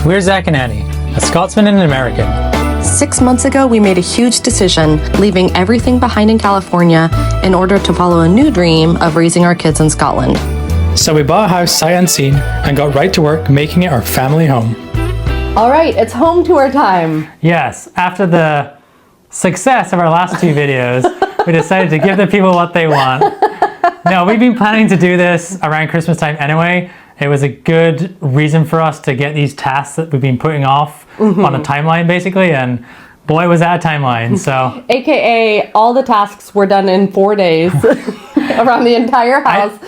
We're Zach and Annie, a Scotsman and an American. 6 months ago, we made a huge decision, leaving everything behind in California in order to follow a new dream of raising our kids in Scotland. So we bought a house sight unseen and got right to work making it our family home. All right, it's home tour time. Yes, after the success of our last two videos, we decided to give the people what they want. No, we've been planning to do this around Christmas time anyway. It was a good reason for us to get these tasks that we've been putting off on a timeline basically, and boy was that a timeline, so. AKA all the tasks were done in 4 days around the entire house.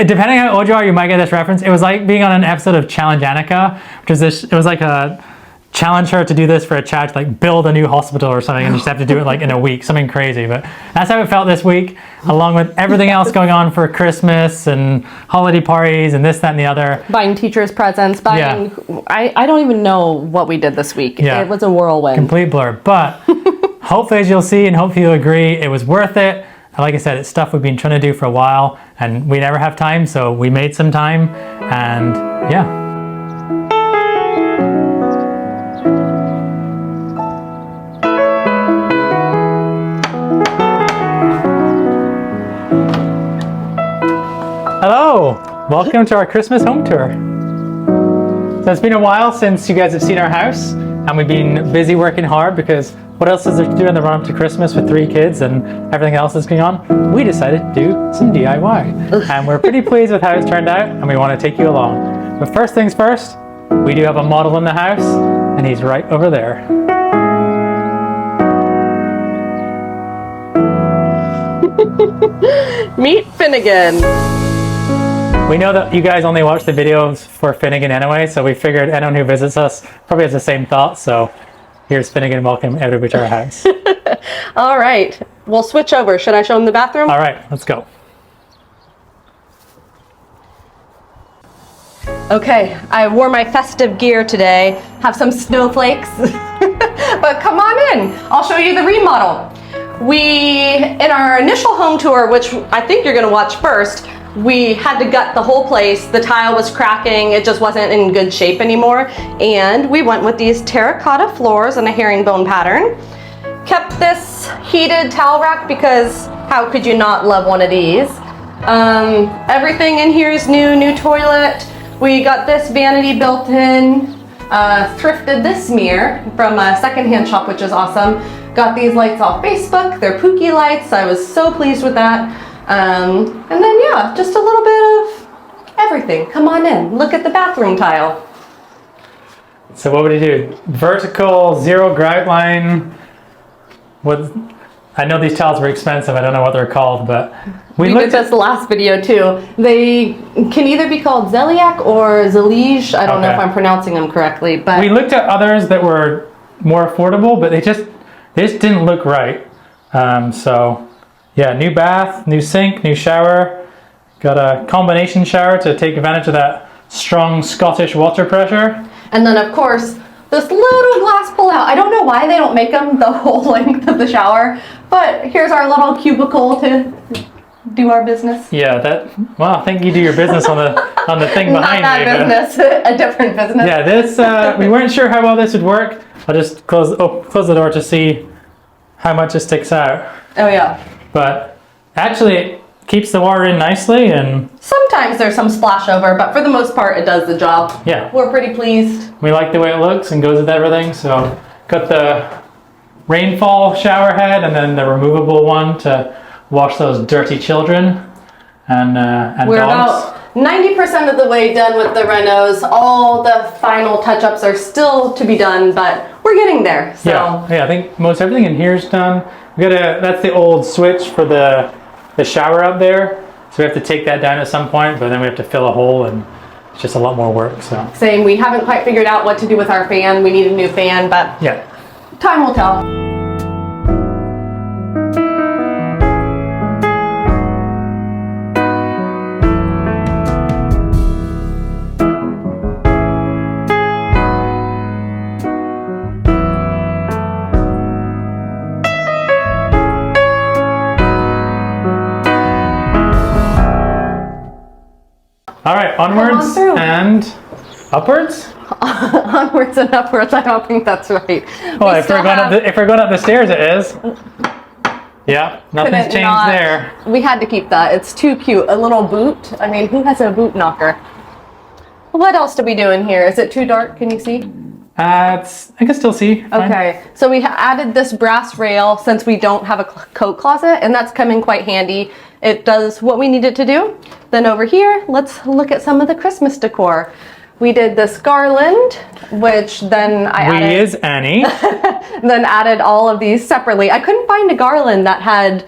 Depending on how old you are, you might get this reference. It was like being on an episode of Challenge Annika, which is this, it was like a challenge her to do this for a chat, like build a new hospital or something, and you just have to do it like in a week, something crazy. But that's how it felt this week, along with everything else going on for Christmas and holiday parties and this, that, and the other. Buying teachers presents, buying, I don't even know what we did this week. Yeah. It was a whirlwind. Complete blur, but hopefully as you'll see and hopefully you'll agree, it was worth it. Like I said, it's stuff we've been trying to do for a while and we never have time, so we made some time, and yeah. Hello, welcome to our Christmas home tour. So it's been a while since you guys have seen our house, and we've been busy working hard because what else is there to do in the run up to Christmas with 3 kids and everything else that's going on? We decided to do some DIY, and we're pretty pleased with how it's turned out, and we want to take you along. But first things first, we do have a model in the house, and he's right over there. Meet Finnegan. We know that you guys only watch the videos for Finnegan anyway, so we figured anyone who visits us probably has the same thought, so here's Finnegan, welcome everybody to our house. All right, we'll switch over. Should I show him the bathroom? All right, let's go. Okay, I wore my festive gear today, have some snowflakes, but come on in, I'll show you the remodel. In our initial home tour, which I think you're gonna watch first, we had to gut the whole place. The tile was cracking, it just wasn't in good shape anymore, and we went with these terracotta floors and a herringbone pattern. Kept this heated towel rack because how could you not love one of these? Everything in here is new toilet. We got this vanity built in, thrifted this mirror from a secondhand shop, which is awesome. Got these lights off Facebook, they're Pookie lights, I was so pleased with that. And then yeah, just a little bit of everything. Come on in, look at the bathroom tile. So what would you do? Vertical, zero grout line. What? I know these tiles were expensive, I don't know what they're called, but we did this last video too. They can either be called Zeliak or Zelige. I don't know if I'm pronouncing them correctly, but we looked at others that were more affordable, but they just didn't look right. So yeah, new bath, new sink, new shower. Got a combination shower to take advantage of that strong Scottish water pressure. And then of course, this little glass pull-out. I don't know why they don't make them the whole length of the shower, but here's our little cubicle to do our business. Yeah, well, I think you do your business on the thing behind Not you. that business, a different business. Yeah, this, we weren't sure how well this would work. I'll just close the door to see how much it sticks out. Oh yeah. But actually it keeps the water in nicely, and sometimes there's some splash over, but for the most part it does the job. Yeah. We're pretty pleased. We like the way it looks and goes with everything. So got the rainfall shower head and then the removable one to wash those dirty children and we're dogs. About 90% of the way done with the renos. All the final touch-ups are still to be done, but we're getting there. So yeah, I think most everything in here is done. That's the old switch for the shower up there, so we have to take that down at some point, but then we have to fill a hole, and it's just a lot more work. So same, we haven't quite figured out what to do with our fan. We need a new fan, but yeah, time will tell. All right, onwards and Upwards? Onwards and upwards. I don't think that's right. Well, if we're going up the stairs, it is. Yeah, nothing's changed there. We had to keep that. It's too cute. A little boot. I mean, who has a boot knocker? What else do we do in here? Is it too dark? Can you see? I can still see. Fine. Okay, so we added this brass rail since we don't have a coat closet, and that's come in quite handy. It does what we need it to do. Then over here, let's look at some of the Christmas decor. We did this garland, which then I added. We is Annie. Then added all of these separately. I couldn't find a garland that had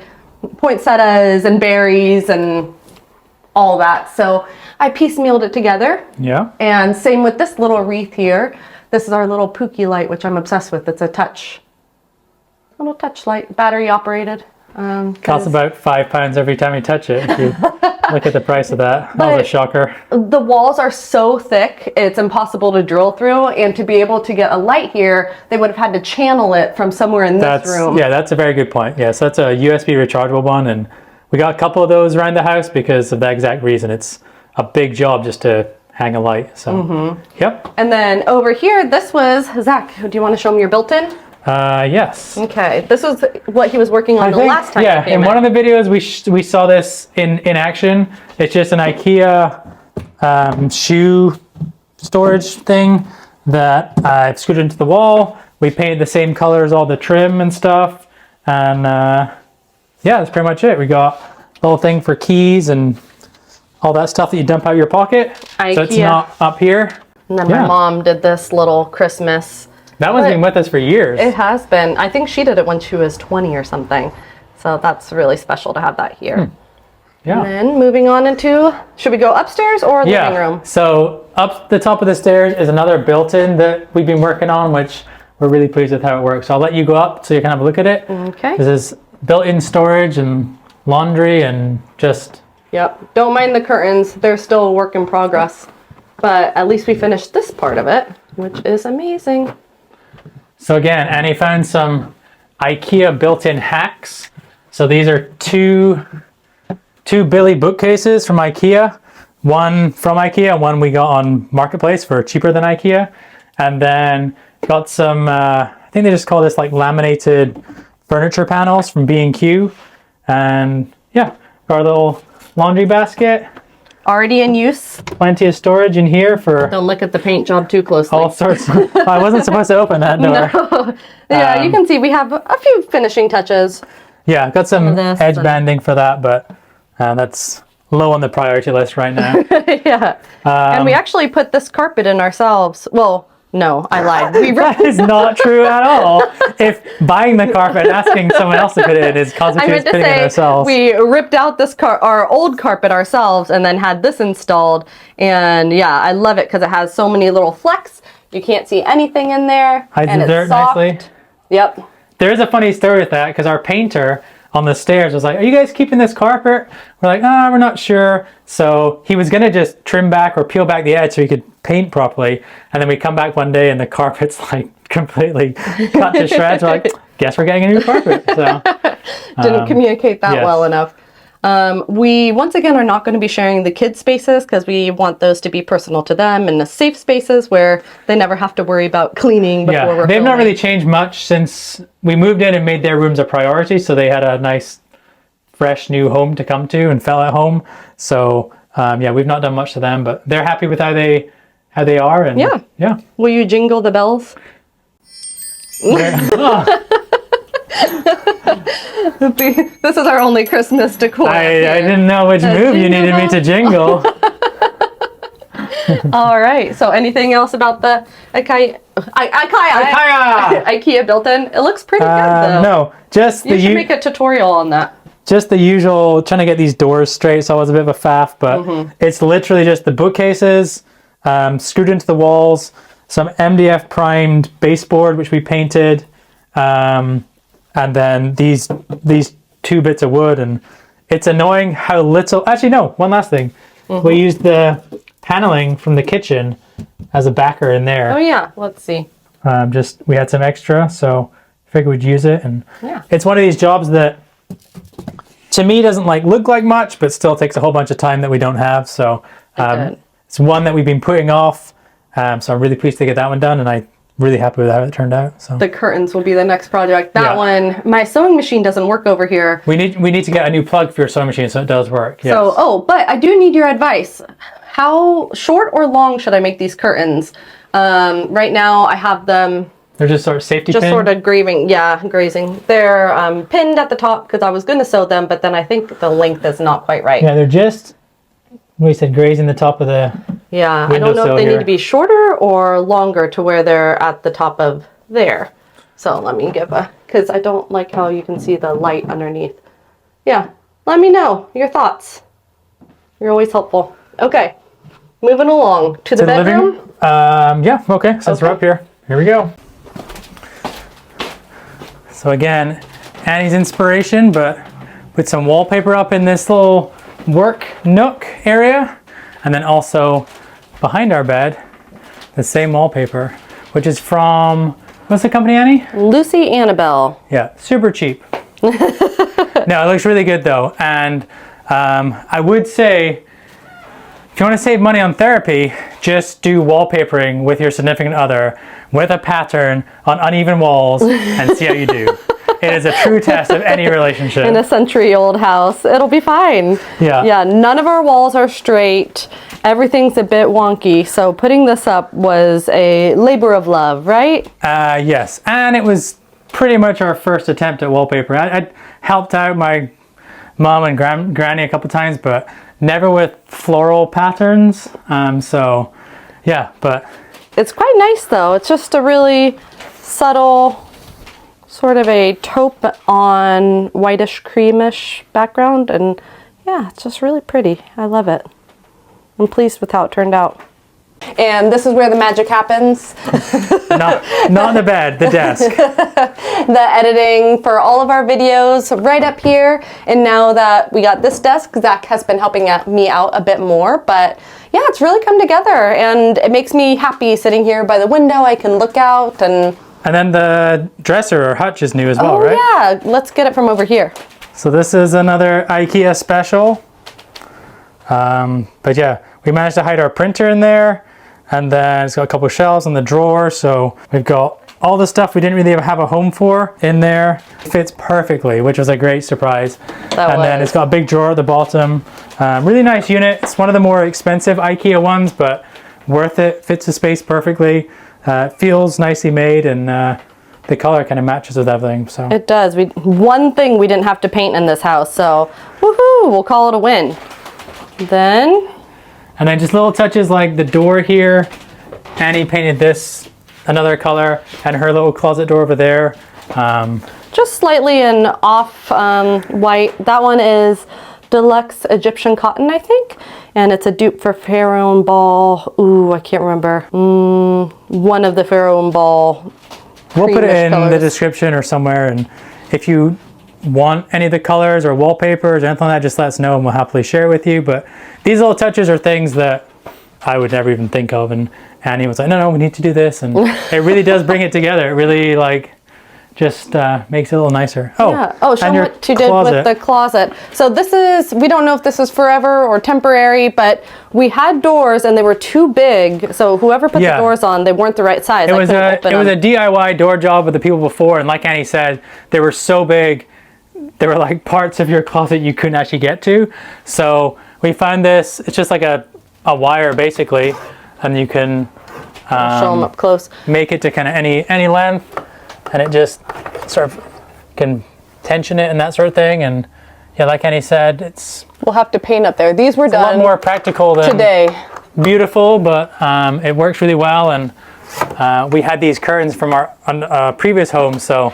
poinsettias and berries and all that, so I piecemealed it together. Yeah. And same with this little wreath here. This is our little Pookie light, which I'm obsessed with. It's a little touch light, battery operated. Costs about £5 every time you touch it. If you look at the price of that, that was a shocker. The walls are so thick, it's impossible to drill through. And to be able to get a light here, they would have had to channel it from somewhere in this room. Yeah, that's a very good point. Yeah, so that's a USB rechargeable one, and we got a couple of those around the house because of that exact reason. It's a big job just to hang a light. So, Yep. And then over here, this was Zach. Do you want to show me your built-in? Yes. Okay, this was what he was working on the last time. Yeah, in one of the videos we saw this in action. It's just an IKEA shoe storage thing that I've screwed into the wall. We painted the same colors, all the trim and stuff, and yeah, that's pretty much it. We got a little thing for keys and all that stuff that you dump out of your pocket. IKEA. So it's not up here. And then my mom did this little Christmas. That one's been with us for years. It has been. I think she did it when she was 20 or something. So that's really special to have that here. Yeah. And then moving on into, should we go upstairs or living room? So up the top of the stairs is another built-in that we've been working on, which we're really pleased with how it works. So I'll let you go up so you can have a look at it. Okay. This is built-in storage and laundry and just... Yep. Don't mind the curtains. They're still a work in progress. But at least we finished this part of it, which is amazing. So again, Annie found some IKEA built-in hacks. So these are two Billy bookcases from IKEA. One from IKEA, one we got on Marketplace for cheaper than IKEA. And then got some, I think they just call this like laminated furniture panels from BenQ. And yeah, our little laundry basket. Already in use. Plenty of storage in here for... Don't look at the paint job too closely. All sorts. I wasn't supposed to open that door. No. Yeah, you can see we have a few finishing touches. Yeah, got some edge banding for that, but that's low on the priority list right now. Yeah. And we actually put this carpet in ourselves. Well, no, I lied. That is not true at all. If buying the carpet and asking someone else to put it in is constitutes putting it ourselves. We ripped out this our old carpet ourselves and then had this installed. And yeah, I love it because it has so many little flecks. You can't see anything in there. Hides and the dirt soft. nicely. Yep. There is a funny story with that because our painter on the stairs was like, "Are you guys keeping this carpet?" We're like, we're not sure." So he was going to just trim back or peel back the edge so he could paint properly. And then we come back one day and the carpet's like completely cut to shreds. We're like, guess we're getting a new carpet. So didn't communicate that well enough. We once again are not going to be sharing the kids' spaces because we want those to be personal to them and the safe spaces where they never have to worry about cleaning before we're they've filming. not really changed much since we moved in and made their rooms a priority. So they had a nice, fresh new home to come to and felt at home. So yeah, we've not done much to them, but they're happy with how they are. And yeah. Will you jingle the bells? This is our only Christmas decor. I didn't know which move you needed me to jingle. All right. So anything else about the IKEA built-in? It looks pretty good though. No, just you should make a tutorial on that. Just the usual, trying to get these doors straight, so I was a bit of a faff, but it's literally just the bookcases, screwed into the walls, some MDF primed baseboard, which we painted, and then these two bits of wood. And it's annoying how little... Actually, no, one last thing. We used the paneling from the kitchen as a backer in there. Oh, yeah. Let's see. We had some extra, so I figured we'd use it. And it's one of these jobs that... to me, doesn't look like much, but still takes a whole bunch of time that we don't have. So it's one that we've been putting off, So I'm really pleased to get that one done, and I'm really happy with how it turned out. So The curtains will be the next project. That one, my sewing machine doesn't work over here. we need to get a new plug for your sewing machine so it does work. Yes. So, but I do need your advice. How short or long should I make these curtains? Right now I have them they're just sort of safety just pin? sort of grazing. They're pinned at the top because I was going to sew them, but then I think the length is not quite right. Yeah, they're just, we said grazing the top of the Yeah, I don't know if they need to be shorter or longer to where they're at the top of there. So let me give because I don't like how you can see the light underneath. Yeah, let me know your thoughts. You're always helpful. Okay, moving along to the bedroom. Yeah, okay, since we're up here we go. So again, Annie's inspiration, but with some wallpaper up in this little work nook area, and then also behind our bed, the same wallpaper, which is from, what's the company, Annie? Lucy Annabelle. Yeah, super cheap. No, it looks really good though, and I would say, if you want to save money on therapy, just do wallpapering with your significant other with a pattern on uneven walls and see how you do. It is a true test of any relationship. In a century-old house, it'll be fine. Yeah. Yeah, none of our walls are straight. Everything's a bit wonky, so putting this up was a labor of love, right? Yes, and it was pretty much our first attempt at wallpaper. I helped out my mom and granny a couple times, but never with floral patterns. So yeah, but it's quite nice though. It's just a really subtle sort of a taupe on whitish creamish background, and yeah, it's just really pretty. I love it. I'm pleased with how it turned out. And this is where the magic happens. not the bed, the desk. The editing for all of our videos right up here. And now that we got this desk, Zach has been helping me out a bit more. But yeah, it's really come together, and it makes me happy sitting here by the window. I can look out and then the dresser or hutch is new as well, right? Yeah, let's get it from over here. So this is another IKEA special. But yeah, we managed to hide our printer in there, and then it's got a couple of shelves in the drawer, so we've got all the stuff we didn't really have a home for in there. It fits perfectly, which was a great surprise. Then it's got a big drawer at the bottom. Really nice unit. It's one of the more expensive IKEA ones, but worth it. Fits the space perfectly. Feels nicely made, and the color kind of matches with everything. So it does. One thing we didn't have to paint in this house, so woohoo! We'll call it a win. And then just little touches like the door here. Annie painted this another color, and her little closet door over there. Just slightly an off white. That one is Deluxe Egyptian Cotton, I think. And it's a dupe for Pharaoh and Ball. Ooh, I can't remember. One of the Pharaoh and Ball. We'll put it in the description or somewhere. And if you want any of the colors or wallpapers or anything like that, just let us know and we'll happily share it with you. But these little touches are things that I would never even think of. And Annie was like, no, we need to do this. And it really does bring it together. It really just makes it a little nicer. Show them what you did with the closet. So this is, we don't know if this is forever or temporary, but we had doors and they were too big. So whoever put the doors on, they weren't the right size. It was a DIY door job with the people before, and like Annie said, they were so big, they were like parts of your closet you couldn't actually get to. So we found this, it's just like a wire basically, and you can show them up close. Make it to kind of any length. And it just sort of can tension it and that sort of thing. And yeah, like Annie said, we'll have to paint up there. These were done a lot more practical than today. Beautiful, but it works really well. And we had these curtains from our previous home, so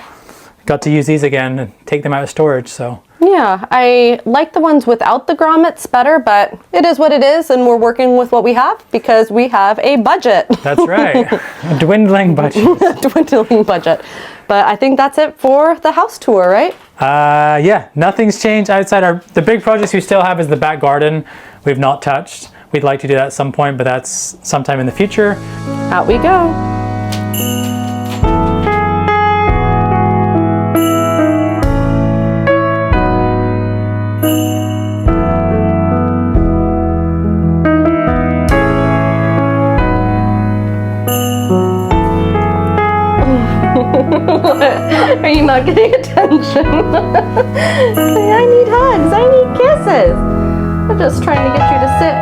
got to use these again and take them out of storage. So yeah, I like the ones without the grommets better, but it is what it is, and we're working with what we have because we have a budget. That's right. A dwindling budget. Dwindling budget. But I think that's it for the house tour, right? Yeah, nothing's changed outside the big projects we still have is the back garden. We've not touched. We'd like to do that at some point, but that's sometime in the future. Out we go. Are you not getting attention? I need hugs, I need kisses. I'm just trying to get you to sit.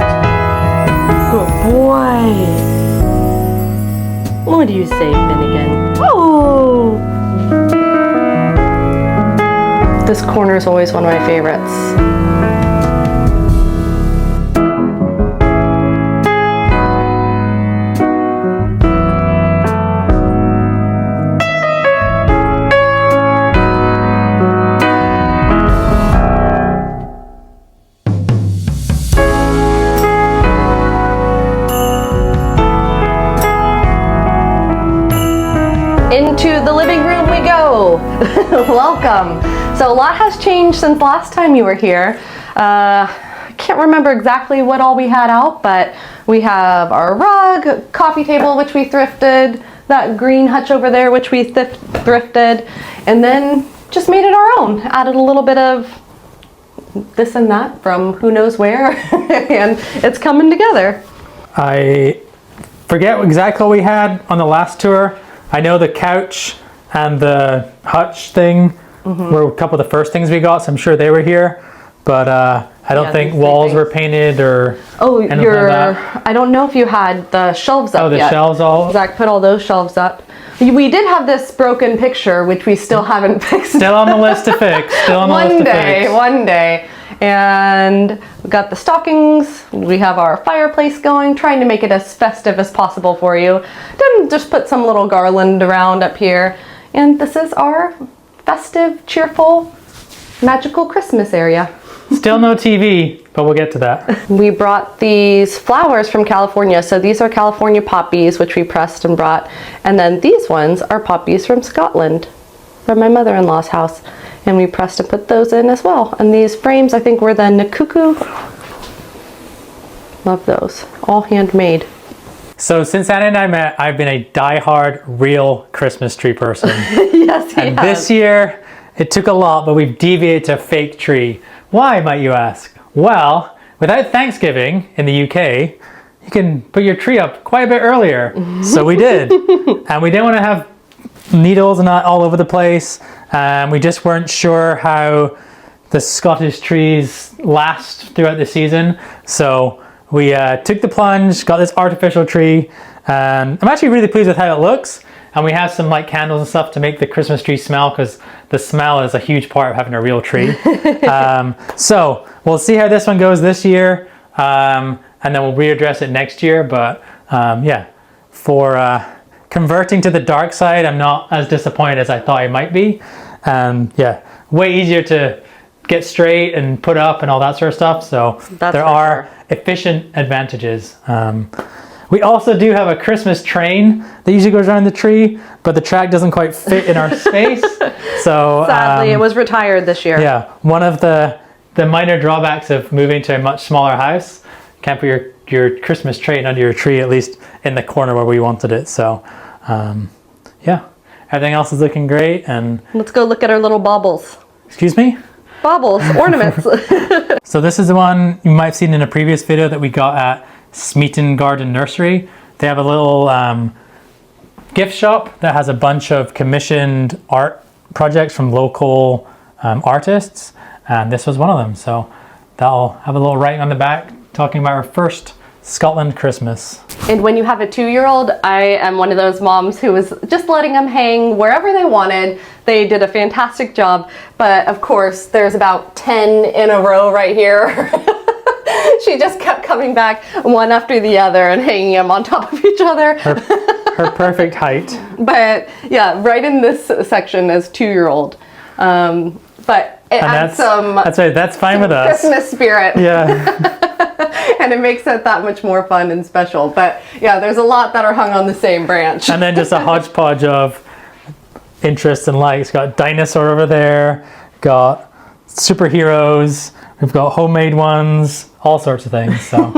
Good boy. What do you say, Finnegan? Oh! This corner is always one of my favorites. Into the living room we go. Welcome. So a lot has changed since last time you were here. I can't remember exactly what all we had out, but we have our rug, coffee table, which we thrifted, that green hutch over there, which we thrifted, and then just made it our own. Added a little bit of this and that from who knows where, and it's coming together. I forget exactly what we had on the last tour. I know the couch and the hutch thing were a couple of the first things we got, so I'm sure they were here. But I don't think walls were painted or anything like that. I don't know if you had the shelves up yet. Oh, the shelves all? Zach put all those shelves up. We did have this broken picture, which we still haven't fixed. Still on the list to fix. Still on the list to fix. One day. And we got the stockings. We have our fireplace going, trying to make it as festive as possible for you. Then just put some little garland around up here. And this is our festive, cheerful, magical Christmas area. Still no TV, but we'll get to that. We brought these flowers from California. So these are California poppies, which we pressed and brought. And then these ones are poppies from Scotland, from my mother-in-law's house. And we pressed and put those in as well. And these frames, I think, were the Nakuku. Love those. All handmade. So since Anna and I met, I've been a die-hard real Christmas tree person. Yes, he And has. this year, it took a lot, but we've deviated to a fake tree. Why, might you ask? Well, without Thanksgiving in the UK, you can put your tree up quite a bit earlier. So we did. And we didn't want to have needles and that all over the place. We just weren't sure how the Scottish trees last throughout the season. So we took the plunge, got this artificial tree, and I'm actually really pleased with how it looks. And we have some like candles and stuff to make the Christmas tree smell, because the smell is a huge part of having a real tree. So we'll see how this one goes this year, and then we'll readdress it next year. But yeah, for converting to the dark side, I'm not as disappointed as I thought I might be. Yeah, way easier to get straight and put up and all that sort of stuff. So there are efficient advantages. We also do have a Christmas train that usually goes around the tree, but the track doesn't quite fit in our space. So sadly, it was retired this year. Yeah, one of the minor drawbacks of moving to a much smaller house, can't put your Christmas train under your tree, at least in the corner where we wanted it. So yeah, everything else is looking great. And let's go look at our little baubles. Excuse me? Baubles, ornaments. So this is the one you might have seen in a previous video that we got at Smeaton Garden Nursery. They have a little gift shop that has a bunch of commissioned art projects from local artists, and this was one of them. So that'll have a little writing on the back talking about our first Scotland Christmas. And when you have a 2-year-old, I am one of those moms who was just letting them hang wherever they wanted. They did a fantastic job, but of course there's about 10 in a row right here. She just kept coming back one after the other and hanging them on top of each other. Her perfect height. But yeah, right in this section as 2-year-old. But it adds some that's right, that's fine with us. Christmas spirit. Yeah. And it makes it that much more fun and special. But yeah, there's a lot that are hung on the same branch. And then just a hodgepodge of interests and likes. Got dinosaur over there, got superheroes, we've got homemade ones, all sorts of things. So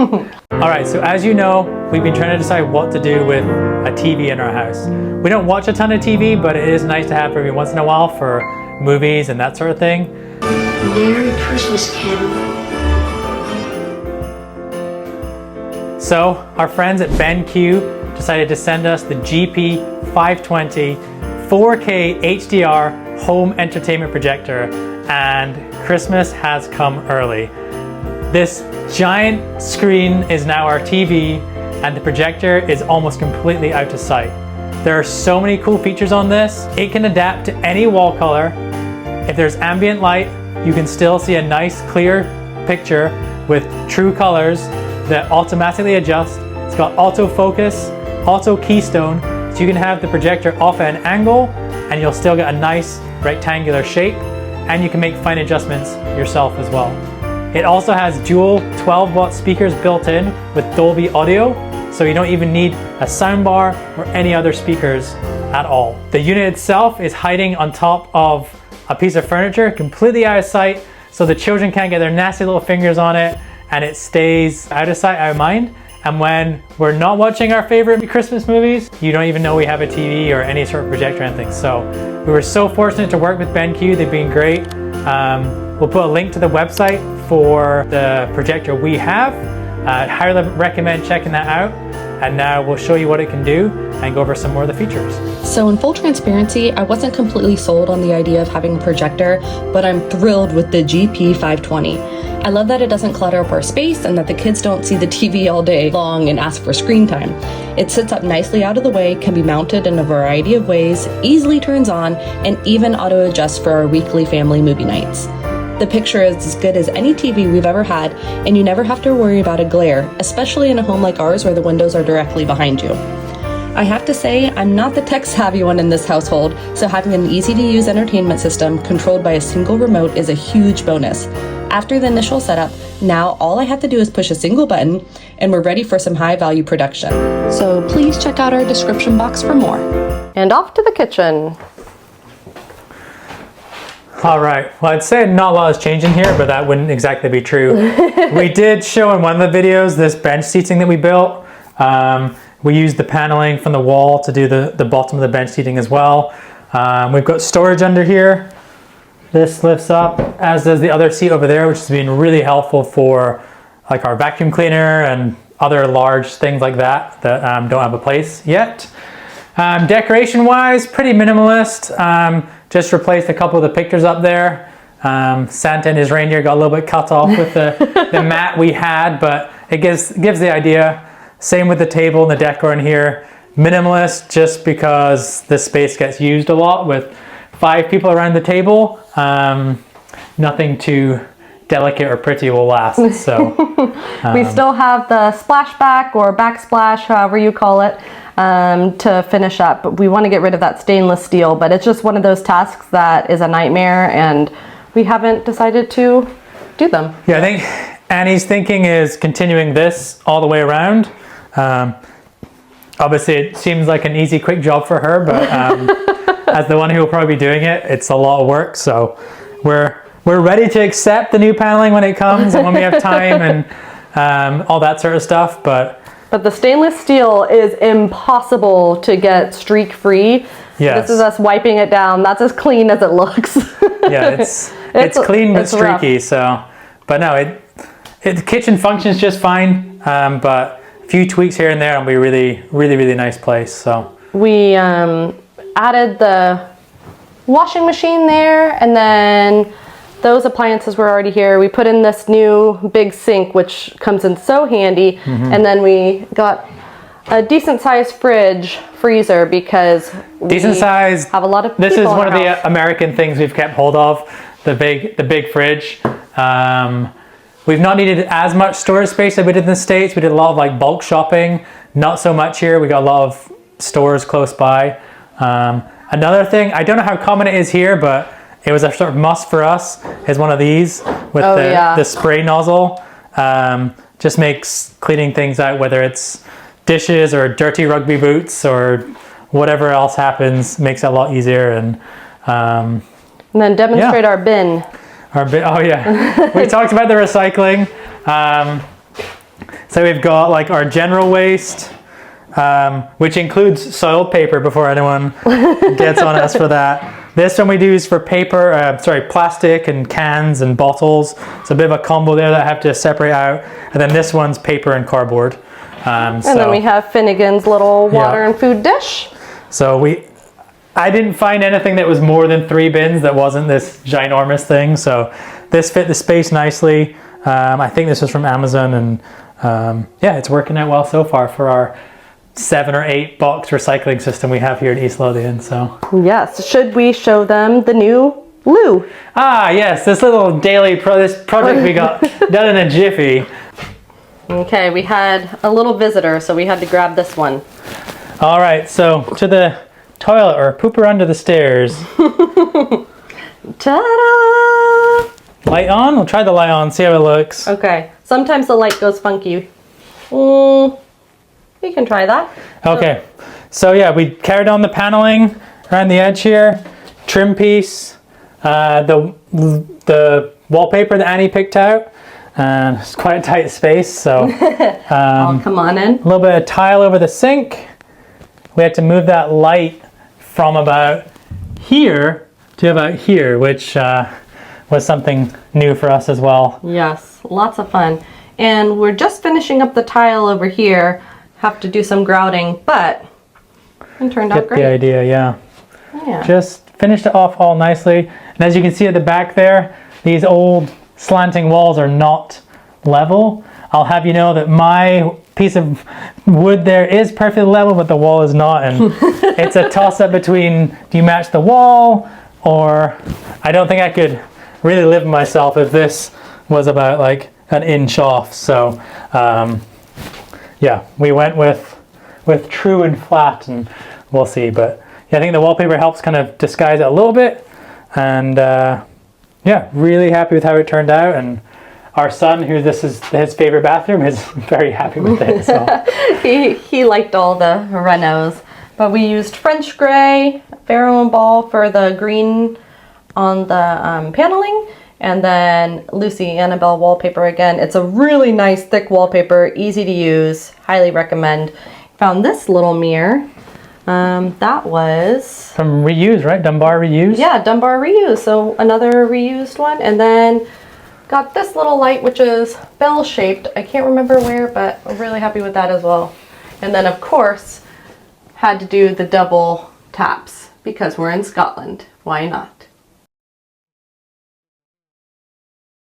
all right, so as you know, we've been trying to decide what to do with a TV in our house. We don't watch a ton of TV, but it is nice to have every once in a while for movies and that sort of thing. Merry Christmas, Ken. So our friends at BenQ decided to send us the GP520 4K HDR home entertainment projector, and Christmas has come early. This giant screen is now our TV, and the projector is almost completely out of sight. There are so many cool features on this. It can adapt to any wall color. If there's ambient light, you can still see a nice clear picture with true colors that automatically adjust. It's got autofocus, auto keystone, so you can have the projector off at an angle and you'll still get a nice rectangular shape, and you can make fine adjustments yourself as well. It also has dual 12-watt speakers built in with Dolby audio, so you don't even need a soundbar or any other speakers at all. The unit itself is hiding on top of a piece of furniture, completely out of sight, so the children can't get their nasty little fingers on it, and it stays out of sight, out of mind. And when we're not watching our favorite Christmas movies, you don't even know we have a TV or any sort of projector or anything. So we were so fortunate to work with BenQ. They've been great. We'll put a link to the website for the projector we have. I'd highly recommend checking that out. And now we'll show you what it can do and go over some more of the features. So in full transparency, I wasn't completely sold on the idea of having a projector, but I'm thrilled with the GP520. I love that it doesn't clutter up our space and that the kids don't see the TV all day long and ask for screen time. It sits up nicely out of the way, can be mounted in a variety of ways, easily turns on, and even auto adjusts for our weekly family movie nights. The picture is as good as any TV we've ever had, and you never have to worry about a glare, especially in a home like ours where the windows are directly behind you. I have to say, I'm not the tech-savvy one in this household, so having an easy-to-use entertainment system controlled by a single remote is a huge bonus. After the initial setup, now all I have to do is push a single button, and we're ready for some high-value production. So please check out our description box for more. And off to the kitchen. All right, well, I'd say not a lot has changed in here, but that wouldn't exactly be true. We did show in one of the videos this bench seating that we built. We used the paneling from the wall to do the bottom of the bench seating as well. We've got storage under here. This lifts up, as does the other seat over there, which has been really helpful for like our vacuum cleaner and other large things like that that don't have a place yet. Decoration-wise, pretty minimalist. Just replaced a couple of the pictures up there. Santa and his reindeer got a little bit cut off with the mat we had, but it gives the idea. Same with the table and the decor in here. Minimalist just because the space gets used a lot with 5 people around the table. Nothing too delicate or pretty will last. So we still have the splashback or backsplash, however you call it, to finish up. But we want to get rid of that stainless steel, but it's just one of those tasks that is a nightmare, and we haven't decided to do them. Yeah, I think Annie's thinking is continuing this all the way around. Obviously, it seems like an easy, quick job for her, but as the one who will probably be doing it, it's a lot of work. So we're ready to accept the new paneling when it comes and when we have time and all that sort of stuff. But the stainless steel is impossible to get streak free. Yes. This is us wiping it down. That's as clean as it looks. Yeah, it's clean but streaky. Rough. So, but no, the kitchen functions just fine. But a few tweaks here and there, it'll be a really nice place. So we added the washing machine there, and then those appliances were already here. We put in this new big sink, which comes in so handy. And then we got a decent sized freezer because decent size have a lot of people. This is one of house. the American things we've kept hold of, the big fridge. We've not needed as much storage space as we did in the States. We did a lot of like bulk shopping, not so much here. We got a lot of stores close by. Another thing, I don't know how common it is here, but it was a sort of must for us, is one of these with the spray nozzle. Just makes cleaning things out, whether it's dishes or dirty rugby boots or whatever else happens, makes it a lot easier. And then demonstrate our bin. Oh yeah, we talked about the recycling. So we've got like our general waste, which includes soiled paper, before anyone gets on us for that. This one we do is for paper, plastic and cans and bottles. It's a bit of a combo there that I have to separate out. And then this one's paper and cardboard. And then we have Finnegan's little water and food dish. So I didn't find anything that was more than 3 bins that wasn't this ginormous thing. So this fit the space nicely. I think this was from Amazon, and yeah, it's working out well so far for our 7 or 8 box recycling system we have here in East Lothian. So Yes, should we show them the new Loo? ah yes, this little this project we got done in a jiffy. Okay, we had a little visitor, so we had to grab this one. All right, so to the toilet or pooper under the stairs. Ta-da! Light on? We'll try the light on, see how it looks. Okay, sometimes the light goes funky. We can try that. Okay, so yeah, we carried on the paneling around the edge here, trim piece, the wallpaper that Annie picked out, and it's quite a tight space, so Oh, come on in. a little bit of tile over the sink. We had to move that light from about here to about here, which was something new for us as well. Yes, lots of fun. And we're just finishing up the tile over here. Have to do some grouting, but it turned out Get great. the idea, yeah. Yeah. Just finished it off all nicely. And as you can see at the back there, these old slanting walls are not level. I'll have you know that my piece of wood there is perfectly level, but the wall is not. And it's a toss-up between, do you match the wall, or I don't think I could really live with myself if this was about like an inch off. So yeah, we went with true and flat, and we'll see. But yeah, I think the wallpaper helps kind of disguise it a little bit, and yeah, really happy with how it turned out. And our son, who this is his favorite bathroom, is very happy with it. So. he liked all the renos, but we used French gray, Pharaoh and Ball for the green on the paneling, and then Lucy Annabelle wallpaper again. It's a really nice thick wallpaper, easy to use, highly recommend. Found this little mirror. That was From Reuse, right? Dunbar Reuse? yeah, Dunbar Reuse, so another reused one. And then got this little light, which is bell shaped. I can't remember where, but I'm really happy with that as well. And then of course had to do the double taps because we're in Scotland. Why not?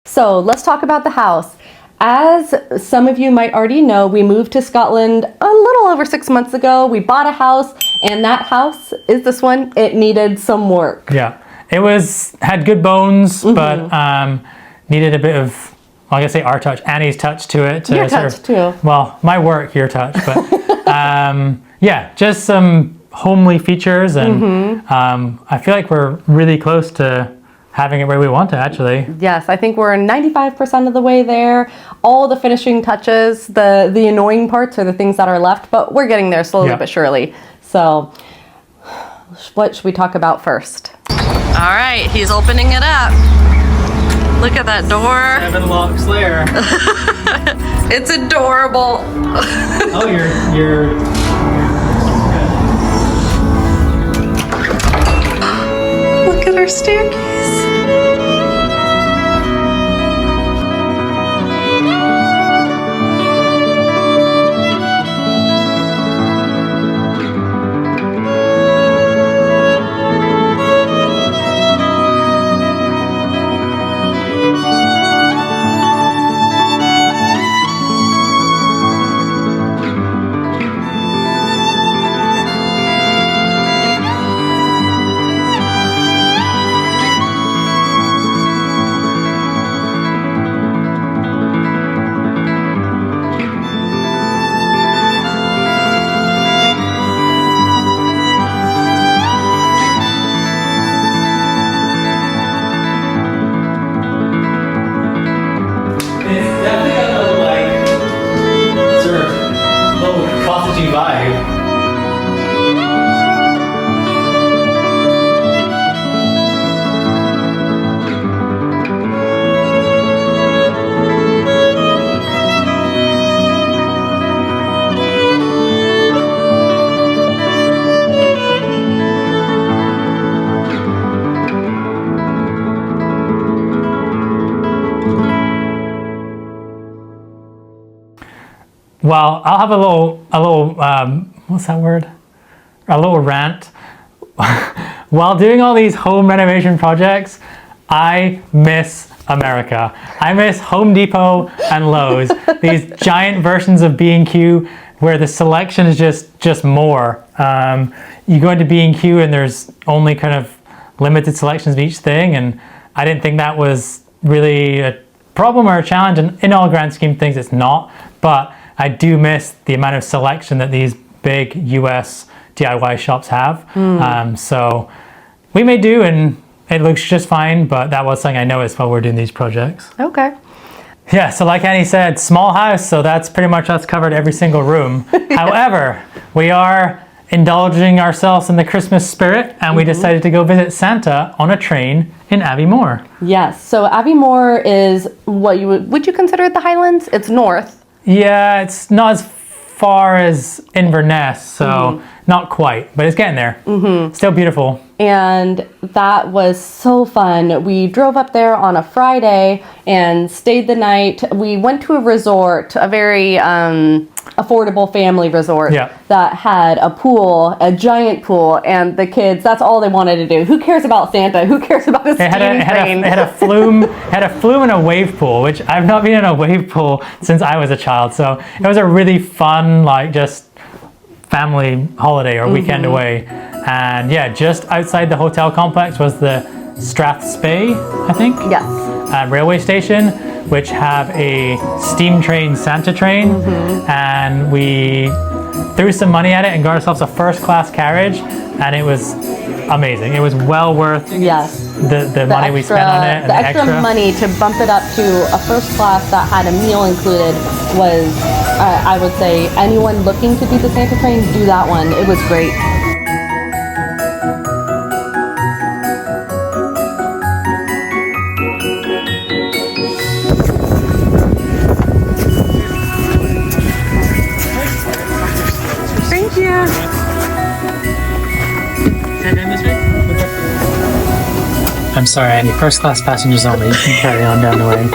So let's talk about the house. As some of you might already know, we moved to Scotland a little over 6 months ago. We bought a house, and that house is this one. It needed some work. Yeah. It had good bones, but needed a bit of, well, I guess say our touch, Annie's touch to it. Your touch too. Well, my work, your touch, but yeah, just some homely features, and I feel like we're really close to having it where we want to, actually. Yes, I think we're 95% of the way there. All the finishing touches, the annoying parts are the things that are left, but we're getting there slowly but surely. So what should we talk about first? All right, he's opening it up. Look at that door. 7 locks there. It's adorable. Oh, you're Look at our staircase. vibe. Well, I'll have a little what's that word? A little rant. while doing all these home renovation projects, I miss America. I miss Home Depot and Lowe's. These giant versions of BenQ where the selection is just more. You go into BenQ and there's only kind of limited selections of each thing, and I didn't think that was really a problem or a challenge, and in all grand scheme of things it's not, but I do miss the amount of selection that these big US DIY shops have. So we may do, and it looks just fine, but that was something I noticed while we're doing these projects. Okay. Yeah, so like Annie said, small house, so that's pretty much us covered every single room. However, we are indulging ourselves in the Christmas spirit, and we decided to go visit Santa on a train in Aviemore. Yes. So Aviemore is what would you consider it the Highlands? It's north. Yeah, it's not as far as Inverness, so not quite, but it's getting there. Still beautiful. And that was so fun. We drove up there on a Friday and stayed the night. We went to a resort, a very affordable family resort that had a pool, a giant pool, and the kids, that's all they wanted to do. Who cares about Santa? Who cares about a steam train? It had a flume and a wave pool, which I've not been in a wave pool since I was a child. So it was a really fun, like, just family holiday or weekend away. And yeah, just outside the hotel complex was the Strathspey, I think? Yes. Railway station, which have a steam train Santa train. And we threw some money at it and got ourselves a first class carriage, and it was amazing. It was well worth the money we spent on it. And the extra money to bump it up to a first class that had a meal included was, I would say, anyone looking to do the Santa train, do that one. It was great. Thank you. I'm sorry, Andy. First class passengers only. You can carry on down the way.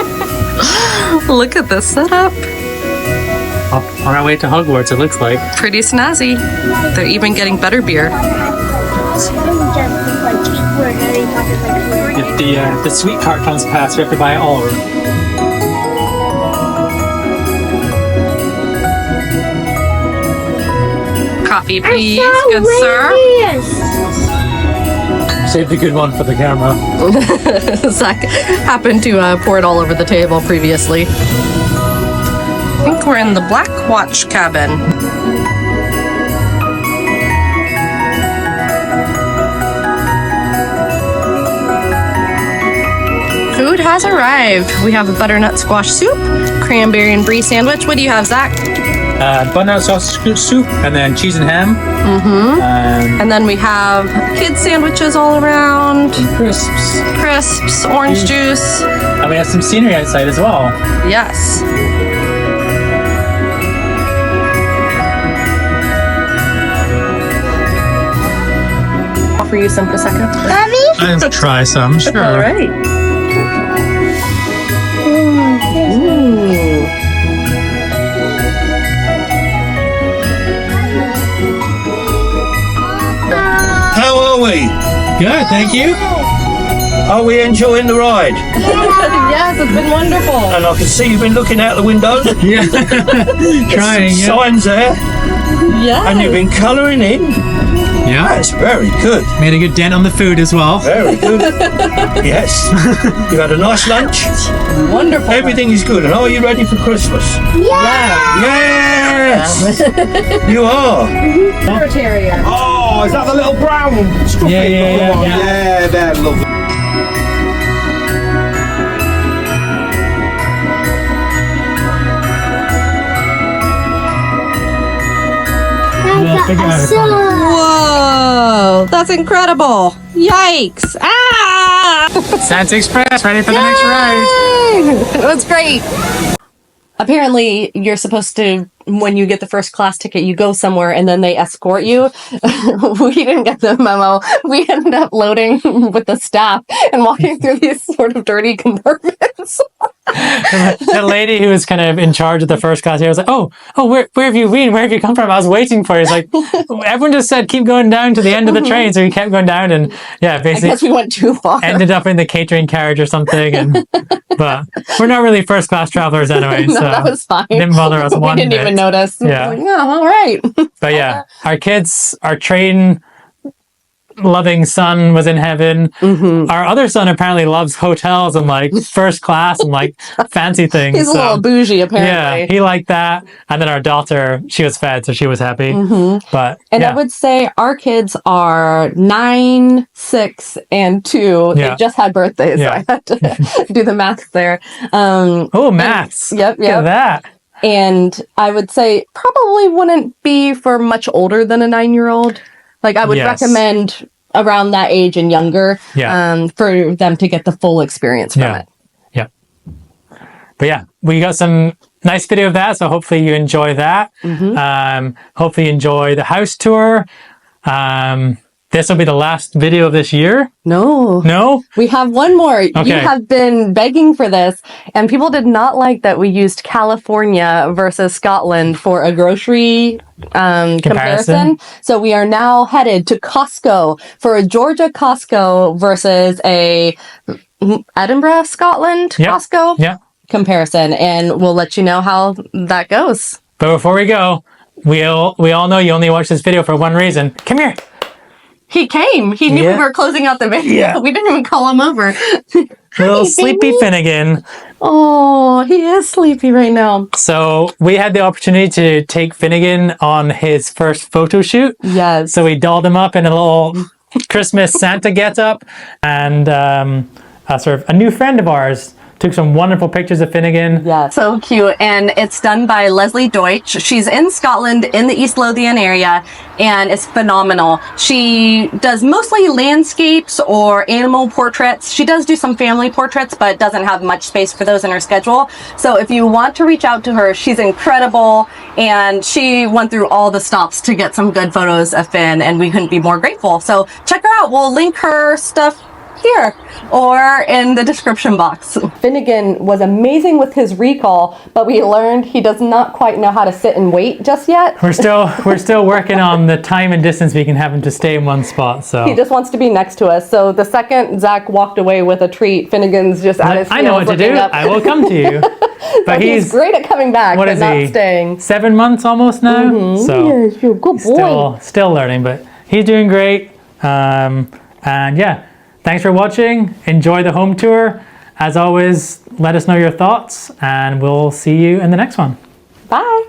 Look at this setup. On our way to Hogwarts, it looks like. Pretty snazzy. They're even getting better beer. If the sweet cart comes past, we have to buy it all. Coffee, please, good sir. Save the good one for the camera. Zach happened to pour it all over the table previously. I think we're in the Black Watch cabin. Food has arrived. We have a butternut squash soup, cranberry and brie sandwich. What do you have, Zach? Butternut sausage soup, and then cheese and ham. And then we have kids sandwiches all around. Crisps. Orange juice. And we have some scenery outside as well. Yes. Offer you some Prosecco? Let's try some, sure. All right. Ooh. How are we? Good, thank you. Are we enjoying the ride? Yes, it's been wonderful. And I can see you've been looking out the window. Yeah. Trying, Some signs there. Yeah. And you've been colouring in. Yeah. That's very good. Made a good dent on the food as well. Very good. Yes. You had a nice lunch. Wonderful. Everything is good. And are you ready for Christmas? Yes. You are. Terrier. Oh, is that the little brown stuffy? Yeah. Yeah, they're lovely. Whoa, that's incredible. Yikes. Ah! Santa Express, ready for the next ride. That's great. Apparently, you're supposed to, when you get the first class ticket, you go somewhere and then they escort you. We didn't get the memo. We ended up loading with the staff and walking through these sort of dirty compartments. The lady who was kind of in charge of the first class here was like, oh, where have you been? Where have you come from? I was waiting for you. It's like, everyone just said, keep going down to the end of the train. So we kept going down and yeah, basically. I guess we went too far. Ended up in the catering carriage or something. But we're not really first class travelers anyway. No, So that was fine. Didn't bother us one We didn't bit. even notice. Yeah. Like, oh, all right. But yeah, our kids, our train loving son was in heaven. Our other son apparently loves hotels and like first class and like fancy things. He's a little bougie, apparently. Yeah, he liked that. And then our daughter, she was fed, so she was happy. But And yeah. I would say our kids are 9, 6, and 2. Yeah. They just had birthdays, Yeah. so I had to do the math there. Oh, maths. Yep, Look at that. And I would say probably wouldn't be for much older than a 9-year-old. Like I would Yes. recommend around that age and younger Yeah. for them to get the full experience from Yeah. it. Yeah. But yeah, we got some nice video of that, so hopefully you enjoy that. Hopefully you enjoy the house tour. This will be the last video of this year. No? We have one more. You Okay. have been begging for this, and people did not like that we used California versus Scotland for a grocery comparison. So we are now headed to Costco for a Georgia Costco versus a Edinburgh, Scotland Yep. Costco Yeah. comparison, and we'll let you know how that goes. But before we go, we all know you only watch this video for one reason. Come here. He came. He knew Yeah. we were closing out the video. Yeah. We didn't even call him over. Little Hi, sleepy baby. Finnegan. Oh, he is sleepy right now. So we had the opportunity to take Finnegan on his first photo shoot. Yes. So we dolled him up in a little Christmas Santa get-up, and sort of a new friend of ours took some wonderful pictures of Finnegan. Yeah, so cute. And it's done by Leslie Deutsch. She's in Scotland in the East Lothian area, and it's phenomenal. She does mostly landscapes or animal portraits. She does do some family portraits, but doesn't have much space for those in her schedule. So if you want to reach out to her, she's incredible. And she went through all the stops to get some good photos of Finn, and we couldn't be more grateful. So check her out. We'll link her stuff here or in the description box. Finnegan was amazing with his recall, but we learned he does not quite know how to sit and wait just yet. We're still working on the time and distance we can have him to stay in one spot. So He just wants to be next to us. So the second Zach walked away with a treat, Finnegan's just at his heels I know what to do. looking up. I will come to you. But he's great at coming back, what but is not he? staying. 7 months almost now. So Yes, you're a good boy. still learning, but he's doing great. And yeah, thanks for watching. Enjoy the home tour. As always, let us know your thoughts, and we'll see you in the next one. Bye.